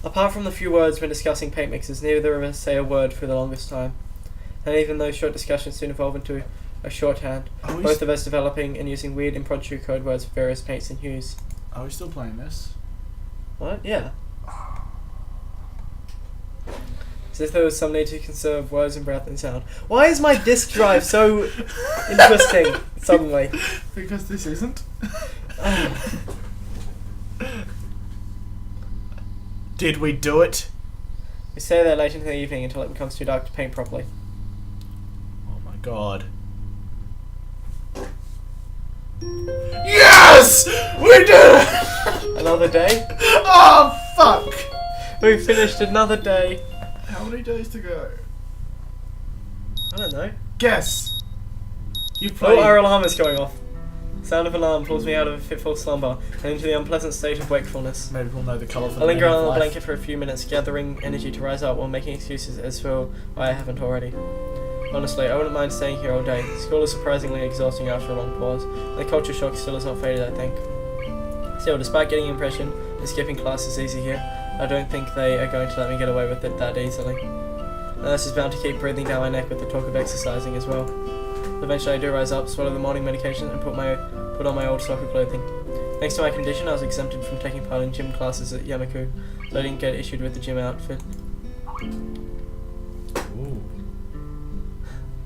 Apart from the few words when discussing paint mixes, neither of us say a word for the longest time. And even those short discussions soon evolve into a shorthand, both of us developing and using weird impromptu code words for various paints and hues. Are we still playing this? What? Yeah. As if there was some need to conserve words and breath and sound. Why is my disk drive so interesting suddenly? Because this isn't. Did we do it? We stay there late into the evening until it becomes too dark to paint properly. Oh my god. Yes! We did it! Another day? Oh fuck! We finished another day. How many days to go? I don't know. Guess! You played... Oh, our alarm is going off. Sound of alarm pulls me out of a fitful slumber and into the unpleasant state of wakefulness. Maybe we'll know the colour for I linger on the blanket for a few minutes, gathering energy to rise up while making excuses as for why I haven't already. Honestly, I wouldn't mind staying here all day. School is surprisingly exhausting after a long pause, and the culture shock still has not faded, I think. Still, despite getting the impression that skipping class is easy here, I don't think they are going to let me get away with it that easily. The nurse is bound to keep breathing down my neck with the talk of exercising as well. Eventually I do rise up, swallow the morning medication, and put on my old soccer clothing. Thanks to my condition, I was exempted from taking part in gym classes at Yamaku, so I didn't get issued with the gym outfit. Ooh.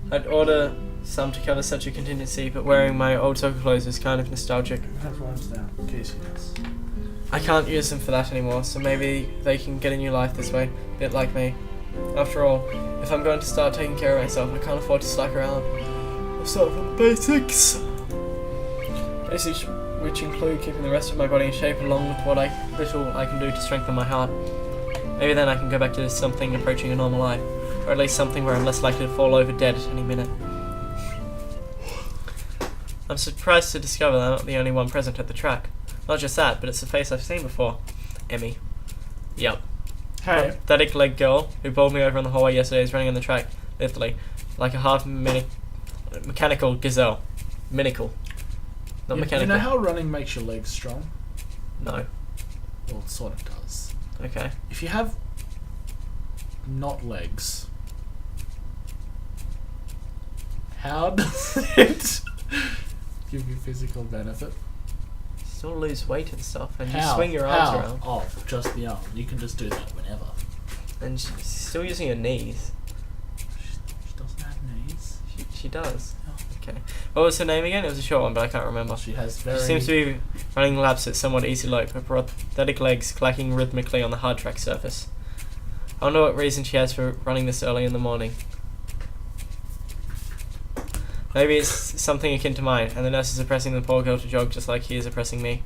I'd order some to cover such a contingency, but wearing my old soccer clothes is kind of nostalgic. Have rhymes down, in case you miss. I can't use them for that anymore, so maybe they can get a new life this way, a bit like me. After all, if I'm going to start taking care of myself, I can't afford to slack around. I'll start from the basics. Basics which include keeping the rest of my body in shape along with what little I can do to strengthen my heart. Maybe then I can go back to something approaching a normal life, or at least something where I'm less likely to fall over dead at any minute. I'm surprised to discover that I'm not the only one present at the track. Not just that, but it's a face I've seen before. Emmy. Yup. Hey. That pathetic leg girl who bowled me over on the hallway yesterday is running on the track, literally, like a mechanical gazelle. Minical. Not mechanical. You know how running makes your legs strong? No. Well, it sort of does. Okay. If you have not legs, how does it give you physical benefit? Still lose weight and stuff, and you How? swing your arms How? around. Oh, just the arm. You can just do that whenever. And she's still using her knees. She doesn't have knees. She does. Oh. Okay. What was her name again? It was a short one, but I can't remember. She has very... She seems to be running laps at somewhat easy lope, her prosthetic legs clacking rhythmically on the hard track surface. I wonder what reason she has for running this early in the morning. Maybe it's something akin to mine, and the nurse is oppressing the poor girl to jog just like he is oppressing me.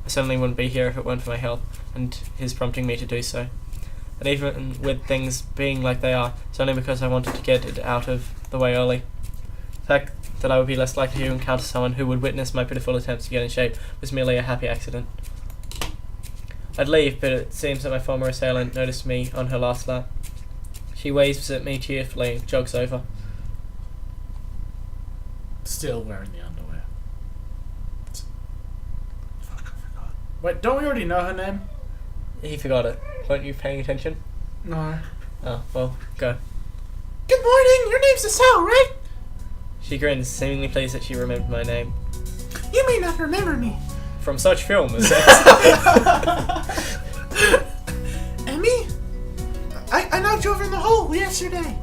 I certainly wouldn't be here if it weren't for my health, and his prompting me to do so. And even with things being like they are, it's only because I wanted to get it out of the way early. The fact that I would be less likely to encounter someone who would witness my pitiful attempts to get in shape was merely a happy accident. I'd leave, but it seems that my former assailant noticed me on her last lap. She waves at me cheerfully and jogs over. Still wearing the underwear. Fuck, I forgot. Wait, don't we already know her name? He forgot it. Weren't you paying attention? No. Oh, well, go. Good morning, your name's Asal, right? She grins, seemingly pleased that she remembered my name. You may not remember me. From such film as this. Emmy? I knocked you over in the hole yesterday.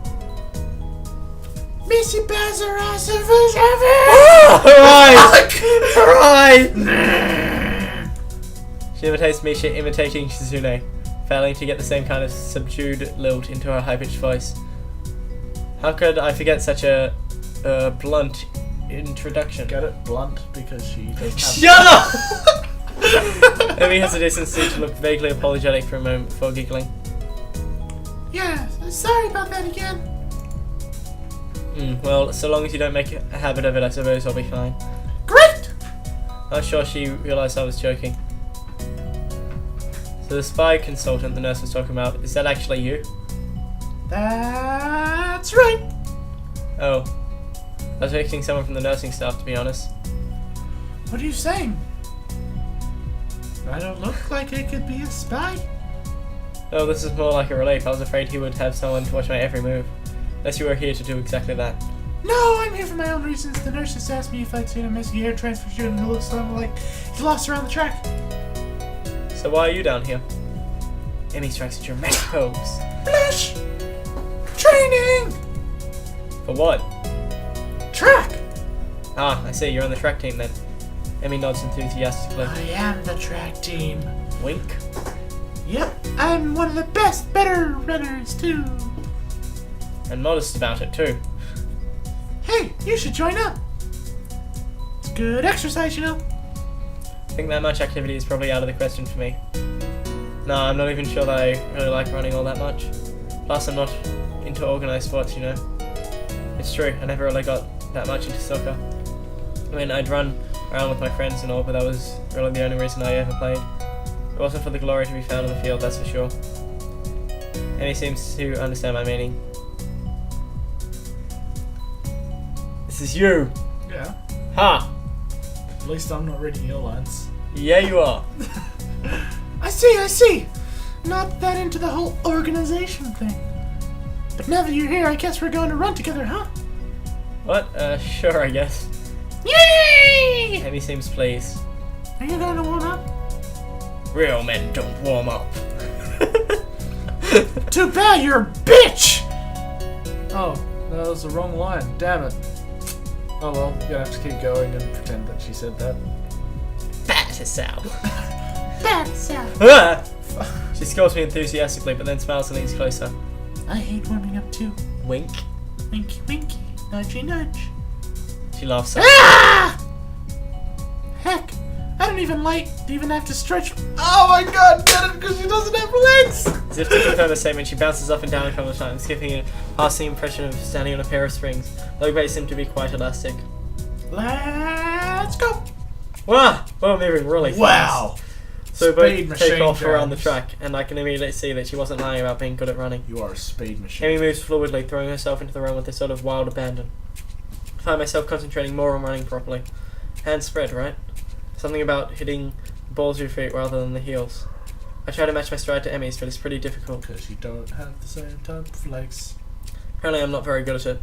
Missy Bazaras of Alright! She imitates Misha imitating Shizune, failing to get the same kind of subdued lilt into her high-pitched voice. How could I forget such a blunt introduction? Get it? Blunt, because she doesn't have... Shut up! Emmy has the decency to look vaguely apologetic for a moment before giggling. Yeah, sorry about that again. Well, so long as you don't make a habit of it, I suppose I'll be fine. Great! Not sure she realised I was joking. So the spy consultant the nurse was talking about, is that actually you? That's right. Oh. I was expecting someone from the nursing staff, to be honest. What are you saying? I don't look like I could be a spy. Oh, this is more like a relief. I was afraid he would have someone to watch my every move. Unless you were here to do exactly that. No, I'm here for my own reasons. The nurse just asked me if I'd seen a missing air transfer student who looks something like he's lost around the track. So why are you down here? Emmy strikes a dramatic pose. Flash! Training! For what? Track! Ah, I see. You're on the track team then. Emmy nods enthusiastically. I am the track team. Wink. Yep, I'm one of the best, better runners too. And modest about it too. Hey, you should join up. It's good exercise, you know. I think that much activity is probably out of the question for me. No, I'm not even sure that I really like running all that much. Plus, I'm not into organised sports, you know. It's true, I never really got that much into soccer. I mean, I'd run around with my friends and all, but that was really the only reason I ever played. It wasn't for the glory to be found on the field, that's for sure. And he seems to understand my meaning. This is you! Yeah. Ha! At least I'm not reading your lines. Yeah, you are. I see. Not that into the whole organization thing. But now that you're here, I guess we're going to run together, huh? What? Sure, I guess. Yay! Emmy seems pleased. Are you going to warm up? Real men don't warm up. Too bad you're a bitch! Oh, that was the wrong line. Damn it. Oh well, you're gonna have to keep going and pretend that she said that. Bat herself. Bad Sal. Ah! She scolds me enthusiastically, but then smiles and leans closer. I hate warming up too. Wink. Winky winky, nudgy nudge. She laughs. Ah! Heck, I don't even have to stretch. Oh my god, get it, because she doesn't have legs! As if to confirm the statement, she bounces up and down a couple of times, giving a passing impression of standing on a pair of springs. Low base seem to be quite elastic. Let's go! Wow! Well, moving really fast. Wow! So Speed both take machine, off around the James. track, and I can immediately see that she wasn't lying about being good at running. You are a speed machine. Emmy moves fluidly, throwing herself into the run with a sort of wild abandon. I find myself concentrating more on running properly. Hands spread, right? Something about hitting the balls of your feet rather than the heels. I try to match my stride to Emmy's, but it's pretty difficult. Because you don't have the same type of legs. Apparently I'm not very good at it.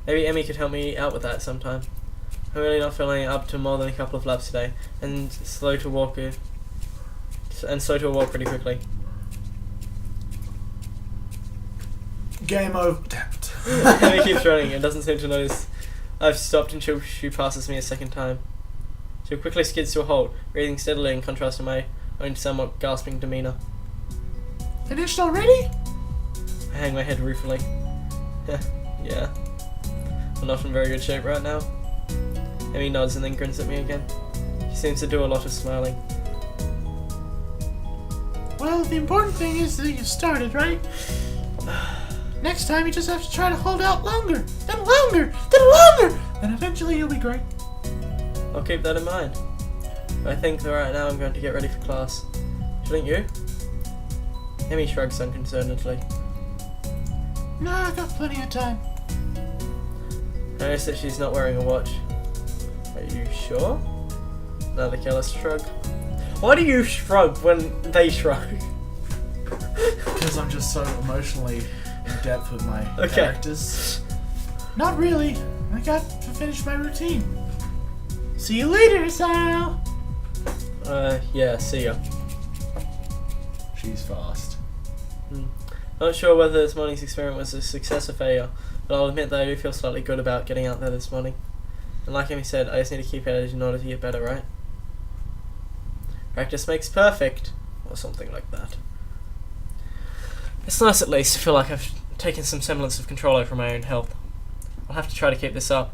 Maybe Emmy could help me out with that sometime. I'm really not feeling up to more than a couple of laps today, and slow to walk pretty quickly. Game over. Damn it. Emmy keeps running and doesn't seem to notice I've stopped until she passes me a second time. She quickly skids to a halt, breathing steadily in contrast to my own somewhat gasping demeanour. Finished already? I hang my head ruefully. Yeah. I'm not in very good shape right now. Emmy nods and then grins at me again. She seems to do a lot of smiling. Well, the important thing is that you started, right? Next time you just have to try to hold out longer, then longer, then longer, and eventually you'll be great. I'll keep that in mind. But I think that right now I'm going to get ready for class. Shouldn't you? Emmy shrugs unconcernedly. No, I got plenty of time. I notice that she's not wearing a watch. Are you sure? Another careless shrug. Why do you shrug when they shrug? Because I'm just so emotionally in depth with my Okay. characters. Not really. I got to finish my routine. See you later, Sal. Yeah, see ya. She's fast. Not sure whether this morning's experiment was a success or failure, but I'll admit that I do feel slightly good about getting out there this morning. And like Emmy said, I just need to keep at it in order to get better, right? Practice makes perfect, or something like that. It's nice at least to feel like I've taken some semblance of control over my own health. I'll have to try to keep this up.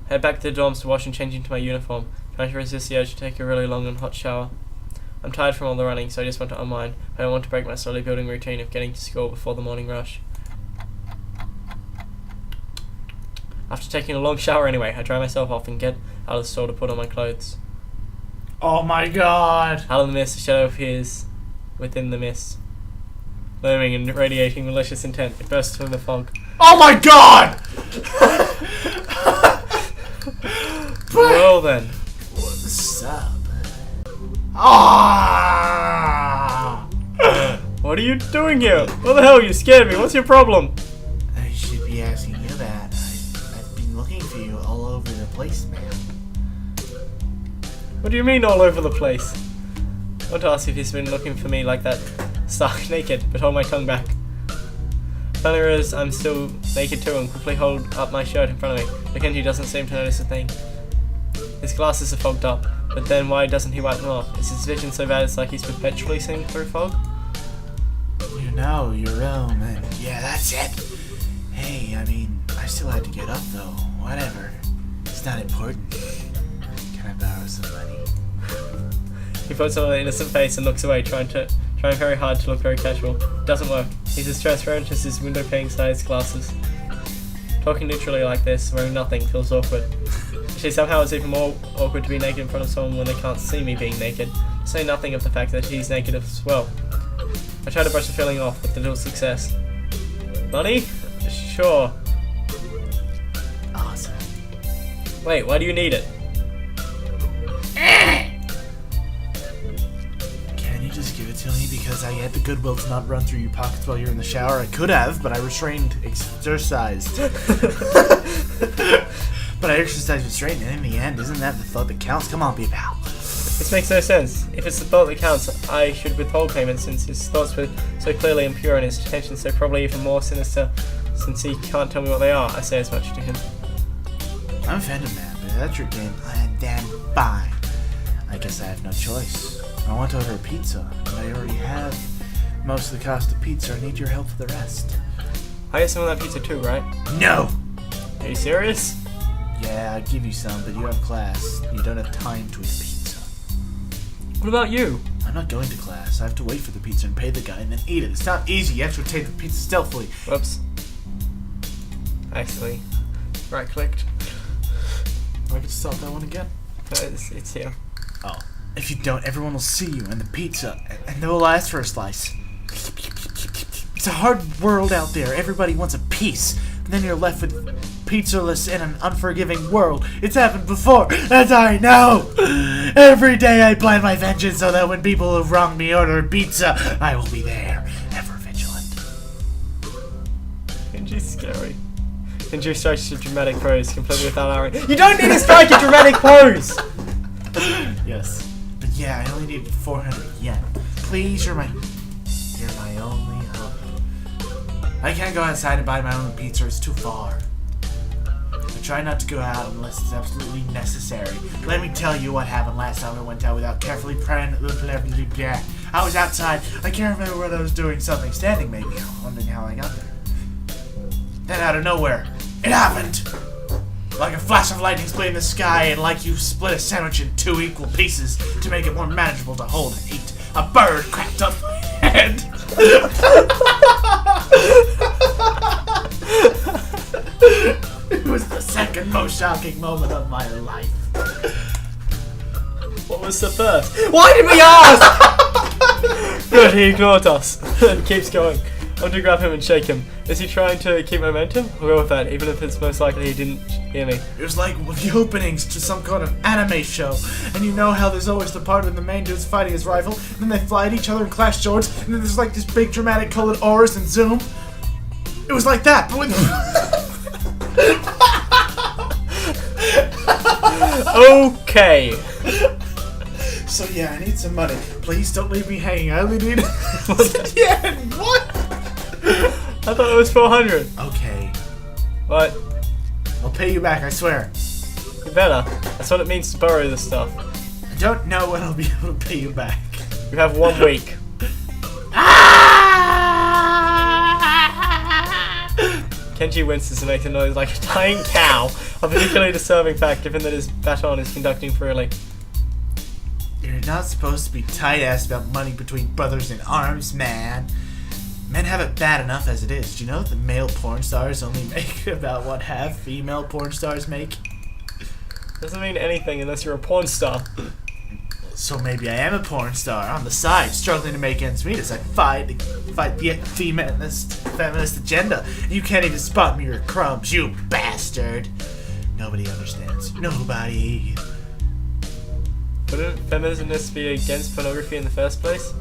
Head back to the dorms to wash and change into my uniform, trying to resist the urge to take a really long and hot shower. I'm tired from all the running, so I just want to unwind, but I want to break my slowly building routine of getting to school before the morning rush. After taking a long shower anyway, I dry myself off and get out of the store to put on my clothes. Oh my god. Out of the mist, a shadow appears within the mist. Looming and radiating malicious intent, it bursts from the fog. Oh my god! Well then. What's up? Ah! What are you doing here? What the hell? You scared me. What's your problem? I should be asking you that. I've been looking for you all over the place, man. What do you mean all over the place? I want to ask if he's been looking for me like that, stark naked, but hold my tongue back. Funny is, I'm still naked too and quickly hold up my shirt in front of me, but Kenji doesn't seem to notice a thing. His glasses are fogged up, but then why doesn't he wipe them off? Is his vision so bad it's like he's perpetually seeing through fog? You know your own, and yeah, that's it. Hey, I mean, I still had to get up though. Whatever. It's not important. Can I borrow some money? He puts on an innocent face and looks away, trying very hard to look very casual. It doesn't work. He's as transparent as his window-pane sized glasses. Talking neutrally like this, wearing nothing, feels awkward. Actually, somehow it's even more awkward to be naked in front of someone when they can't see me being naked. To say nothing of the fact that he's naked as well. I try to brush the feeling off, with little success. Money? Sure. Awesome. Wait, why do you need it? Can you just give it to me? Because I had the goodwill to not run through your pockets while you're in the shower. I could have, but I exercised. But I exercised restraint, and in the end, isn't that the thought that counts? Come on, be a pal. This makes no sense. If it's the thought that counts, I should withhold payment since his thoughts were so clearly impure and his intentions so probably even more sinister since he can't tell me what they are. I say as much to him. I'm offended, man, but if that's your game plan, then fine. I guess I have no choice. I want to order a pizza, and I already have most of the cost of pizza. I need your help for the rest. I get some of that pizza too, right? No! Are you serious? Yeah, I'll give you some, but you have class. You don't have time to eat pizza. What about you? I'm not going to class. I have to wait for the pizza and pay the guy and then eat it. It's not easy. You have to take the pizza stealthily. Whoops. Actually, right-clicked. I can stop that one again. It's here. Oh. If you don't, everyone will see you and the pizza, and they will ask for a slice. It's a hard world out there. Everybody wants a piece. And then you're left with pizzaless in an unforgiving world. It's happened before, and I know! Every day I plan my vengeance so that when people who've wronged me order pizza, I will be there, ever vigilant. Kenji's scary. Kenji strikes a dramatic pose, completely without irony. You don't need to strike a dramatic pose! Yes. But yeah, I only need 400 yen. Please, you're my only hope. I can't go outside and buy my own pizza, it's too far. I try not to go out unless it's absolutely necessary. Let me tell you what happened last time I went out without carefully praying. I was outside. I can't remember what I was doing. Something standing maybe. Wondering how I got there. Then out of nowhere, it happened! Like a flash of lightning splitting the sky, and like you split a sandwich in 2 equal pieces to make it more manageable to hold and eat. A bird cracked up my head. It was the second most shocking moment of my life. What was the first? Why did we ask? Good, he ignored us and keeps going. I want to grab him and shake him. Is he trying to keep momentum? I'll go with that, even if it's most likely he didn't hear me. It was like the openings to some kind of anime show. And you know how there's always the part when the main dude's fighting his rival, and then they fly at each other and clash swords, and then there's like this big dramatic colored auras and zoom. It was like that, but with... Okay. So yeah, I need some money. Please don't leave me hanging. I only need... Yeah, what? I thought it was 400. Okay. What? I'll pay you back, I swear. You better. That's what it means to borrow this stuff. I don't know when I'll be able to pay you back. You have 1 week. Kenji winces and makes a noise like a dying cow, a particularly disturbing fact given that his baton is conducting freely. You're not supposed to be tight-ass about money between brothers in arms, man. Men have it bad enough as it is. Do you know that the male porn stars only make about what half female porn stars make? Doesn't mean anything unless you're a porn star. So maybe I am a porn star on the side, struggling to make ends meet as I fight the feminist agenda. You can't even spot me or crumbs, you bastard. Nobody understands. Nobody. Wouldn't feminists be against pornography in the first place?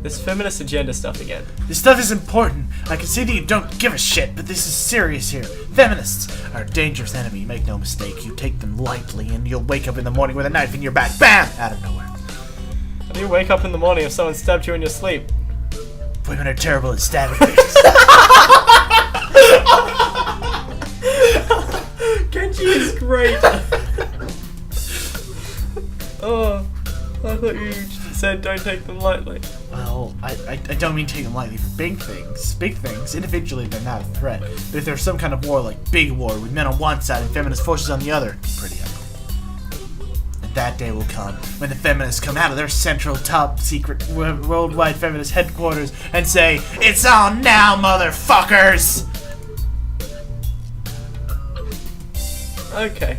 This feminist agenda stuff again. This stuff is important. I can see that you don't give a shit, but this is serious here. Feminists are a dangerous enemy, make no mistake. You take them lightly and you'll wake up in the morning with a knife in your back. BAM! Out of nowhere. How do you wake up in the morning if someone stabbed you in your sleep? Women are terrible at stabbing things. Genji is great. Oh, I thought you said don't take them lightly. Well, I don't mean take them lightly for big things. Big things, individually, they're not a threat. But if there's some kind of war, like big war, with men on one side and feminist forces on the other, it'd be pretty ugly. And that day will come when the feminists come out of their central top secret worldwide feminist headquarters and say, "It's on now, motherfuckers!" Okay.